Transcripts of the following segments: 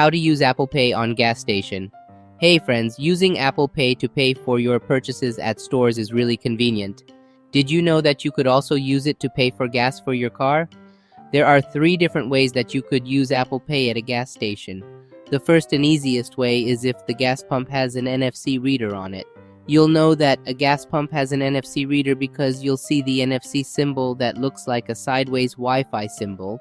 How to use Apple Pay on gas station. Hey friends, using Apple Pay to pay for your purchases at stores is really convenient. Did you know that you could also use it to pay for gas for your car? There are 3 different ways that you could use Apple Pay at a gas station. The first and easiest way is if the gas pump has an NFC reader on it. You'll know that a gas pump has an NFC reader because you'll see the NFC symbol that looks like a sideways Wi-Fi symbol,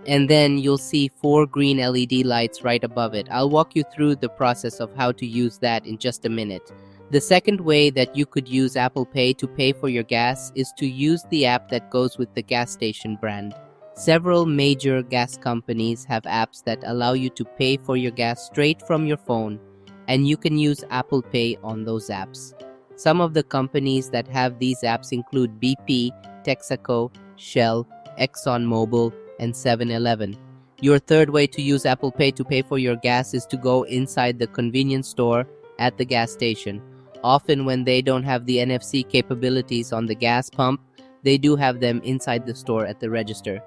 and then you'll see 4 green LED lights right above it. I'll walk you through the process of how to use that in just a minute. The second way that you could use Apple Pay to pay for your gas is to use the app that goes with the gas station brand. Several major gas companies have apps that allow you to pay for your gas straight from your phone, and you can use Apple Pay on those apps. Some of the companies that have these apps include BP, Texaco, Shell, ExxonMobil, and 7-Eleven. Your third way to use Apple Pay to pay for your gas is to go inside the convenience store at the gas station. Often when they don't have the NFC capabilities on the gas pump, they do have them inside the store at the register.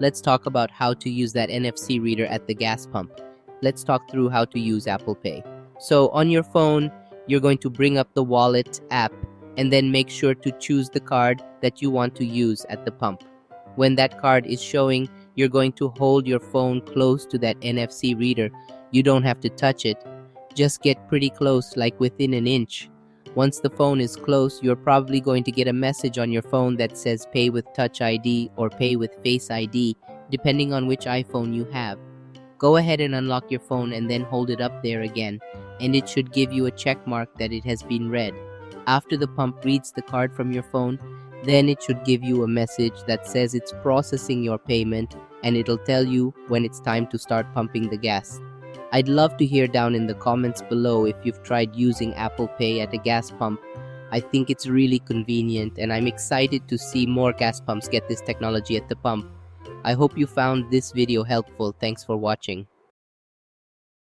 Let's talk about how to use that NFC reader at the gas pump. Let's talk through how to use Apple Pay. So on your phone, you're going to bring up the Wallet app and then make sure to choose the card that you want to use at the pump. When that card is showing, you're going to hold your phone close to that NFC reader. You don't have to touch it. Just get pretty close, like within an inch. Once the phone is close, you're probably going to get a message on your phone that says Pay with Touch ID or Pay with Face ID, depending on which iPhone you have. Go ahead and unlock your phone and then hold it up there again, and it should give you a check mark that it has been read. After the pump reads the card from your phone, then it should give you a message that says it's processing your payment, and it'll tell you when it's time to start pumping the gas. I'd love to hear down in the comments below if you've tried using Apple Pay at a gas pump. I think it's really convenient, and I'm excited to see more gas pumps get this technology at the pump. I hope you found this video helpful. Thanks for watching.